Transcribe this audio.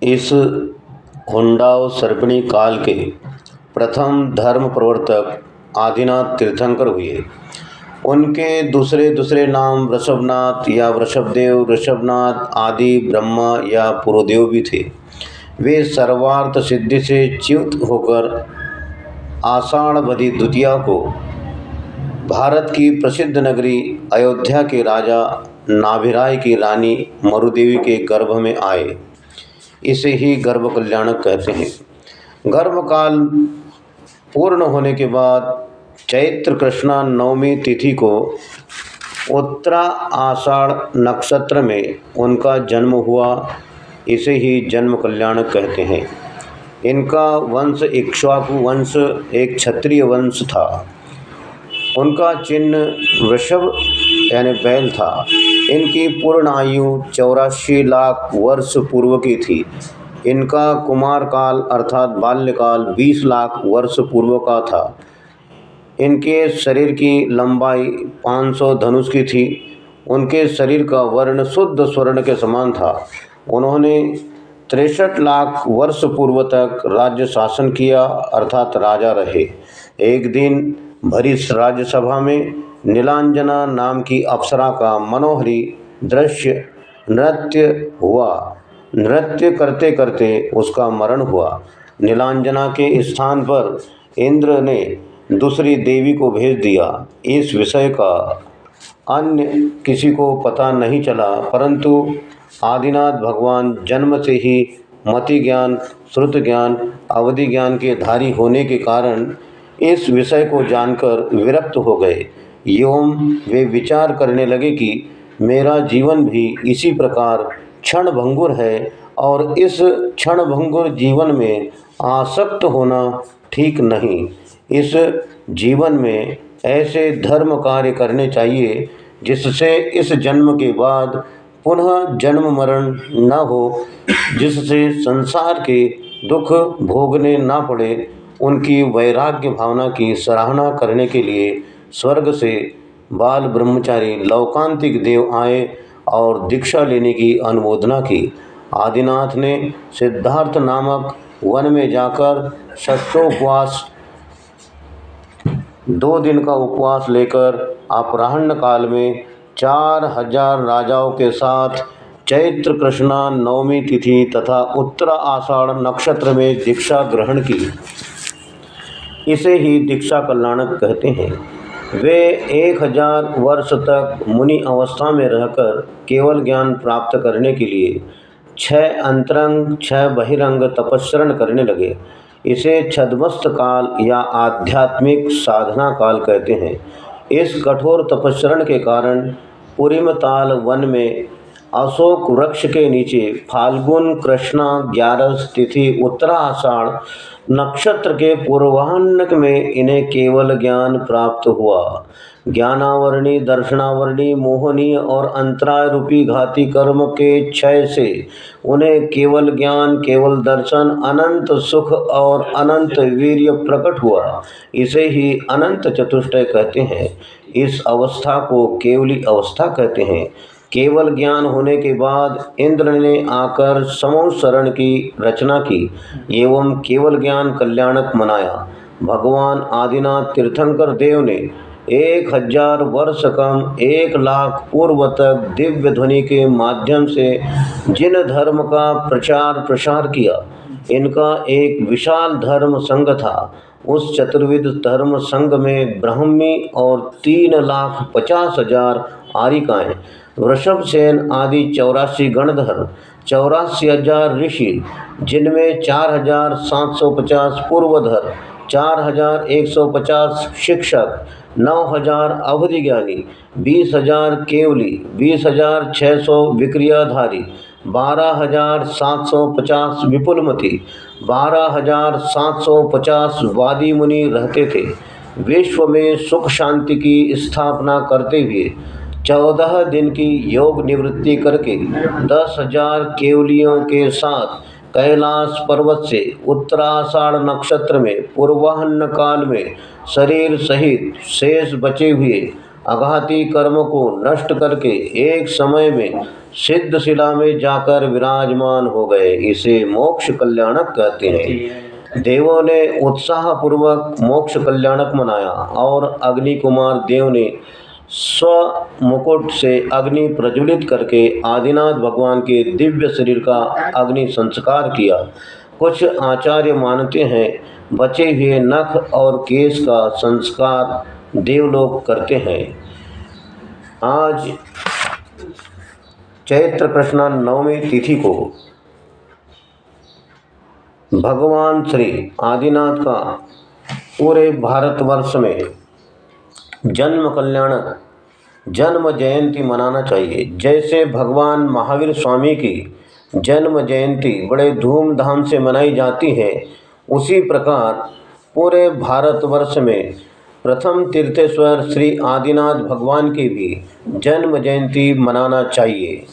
इस होंडाओ सर्पिणी काल के प्रथम धर्म प्रवर्तक आदिनाथ तीर्थंकर हुए। उनके दूसरे दूसरे नाम वृषभनाथ या वृषभदेव, ऋषभनाथ, आदि ब्रह्मा या पुरुदेव भी थे। वे सर्वार्थ सिद्धि से च्युत होकर आषाढ़वदी द्वितीया को भारत की प्रसिद्ध नगरी अयोध्या के राजा नाभिराय की रानी मरुदेवी के गर्भ में आए। इसे ही गर्भ कल्याणक कहते हैं। गर्भकाल पूर्ण होने के बाद चैत्र कृष्णा नवमी तिथि को उत्तरा आषाढ़ नक्षत्र में उनका जन्म हुआ। इसे ही जन्म कल्याणक कहते हैं। इनका वंश इक्ष्वाकु वंश एक क्षत्रिय वंश था। उनका चिन्ह वृषभ यानी बैल था। इनकी पूर्ण आयु 84 लाख वर्ष पूर्व की थी। इनका कुमार काल अर्थात बाल्यकाल 20 लाख वर्ष पूर्व का था। इनके शरीर की लंबाई 500 धनुष की थी। उनके शरीर का वर्ण शुद्ध स्वर्ण के समान था। उन्होंने 63 लाख वर्ष पूर्व तक राज्य शासन किया अर्थात राजा रहे। एक दिन भरी राज्यसभा में नीलांजना नाम की अप्सरा का मनोहरी दृश्य नृत्य हुआ। नृत्य करते करते उसका मरण हुआ। नीलांजना के स्थान पर इंद्र ने दूसरी देवी को भेज दिया। इस विषय का अन्य किसी को पता नहीं चला, परंतु आदिनाथ भगवान जन्म से ही मति ज्ञान, श्रुत ज्ञान, अवधि ज्ञान के धारी होने के कारण इस विषय को जानकर विरक्त हो गए एवं वे विचार करने लगे कि मेरा जीवन भी इसी प्रकार क्षणभंगुर है और इस क्षणभंगुर जीवन में आसक्त होना ठीक नहीं। इस जीवन में ऐसे धर्म कार्य करने चाहिए जिससे इस जन्म के बाद पुनः जन्म मरण न हो, जिससे संसार के दुख भोगने ना पड़े। उनकी वैराग्य भावना की सराहना करने के लिए स्वर्ग से बाल ब्रह्मचारी लौकांतिक देव आए और दीक्षा लेने की अनुमोदना की। आदिनाथ ने सिद्धार्थ नामक वन में जाकर षष्ठोपवास 2 दिन का उपवास लेकर अपराह्न काल में 4000 राजाओं के साथ चैत्र कृष्णा नवमी तिथि तथा उत्तरा आषाढ़ नक्षत्र में दीक्षा ग्रहण की। इसे ही दीक्षा कल्याणक कहते हैं। वे 1000 वर्ष तक मुनि अवस्था में रहकर केवल ज्ञान प्राप्त करने के लिए 6 अंतरंग 6 बहिरंग तपस्रण करने लगे। इसे छद्मस्त काल या आध्यात्मिक साधना काल कहते हैं। इस कठोर तपस्रण के कारण पुरीमताल वन में अशोक वृक्ष के नीचे फाल्गुन कृष्णा 11 तिथि उत्तरा आषाढ़ नक्षत्र के पूर्वाह्न में इन्हें केवल ज्ञान प्राप्त हुआ। ज्ञानावरणी, दर्शनावरणी, मोहनीय और अंतराय रूपी घाती कर्म के क्षय से उन्हें केवल ज्ञान, केवल दर्शन, अनंत सुख और अनंत वीर्य प्रकट हुआ। इसे ही अनंत चतुष्टय कहते हैं। इस अवस्था को केवली अवस्था कहते हैं। केवल ज्ञान होने के बाद इंद्र ने आकर समूह शरण की रचना की एवं केवल ज्ञान कल्याणक मनाया। भगवान आदिनाथ तीर्थंकर देव ने 1000 वर्ष कम 1 लाख पूर्व तक दिव्य ध्वनि के माध्यम से जिन धर्म का प्रचार प्रसार किया, इनका एक विशाल धर्म संघ था। उस चतुर्विध धर्म संघ में ब्राह्मी और 3,50,000 आर्यिकाएँ, वृषभसेन आदि 84 गणधर, 84,000 ऋषि, जिनमें 4,750 पूर्वधर, 4,150 शिक्षक, 9,000 अवधि ज्ञानी, 20,000 केवली, 20,600 विक्रियाधारी, 12,750 विपुलमती, 12,750 वादी मुनि रहते थे। विश्व में सुख शांति की स्थापना करते हुए 14 दिन की योग निवृत्ति करके 10,000 केवलियों के साथ कैलाश पर्वत से उत्तराषाढ़ नक्षत्र में पूर्वाह्न काल में शरीर सहित शेष बचे हुए अघाती कर्म को नष्ट करके एक समय में सिद्ध शिला में जाकर विराजमान हो गए। इसे मोक्ष कल्याणक कहते हैं। देवों ने उत्साह पूर्वक मोक्ष कल्याणक मनाया और अग्नि कुमार देव ने स्व मुकुट से अग्नि प्रज्वलित करके आदिनाथ भगवान के दिव्य शरीर का अग्नि संस्कार किया। कुछ आचार्य मानते हैं बचे हुए नख और केश का संस्कार देवलोक करते हैं। आज चैत्र कृष्ण नवमी तिथि को भगवान श्री आदिनाथ का पूरे भारतवर्ष में जन्म कल्याणक जन्म जयंती मनाना चाहिए। जैसे भगवान महावीर स्वामी की जन्म जयंती बड़े धूमधाम से मनाई जाती है, उसी प्रकार पूरे भारतवर्ष में प्रथम तीर्थेश्वर श्री आदिनाथ भगवान की भी जन्म जयंती मनाना चाहिए।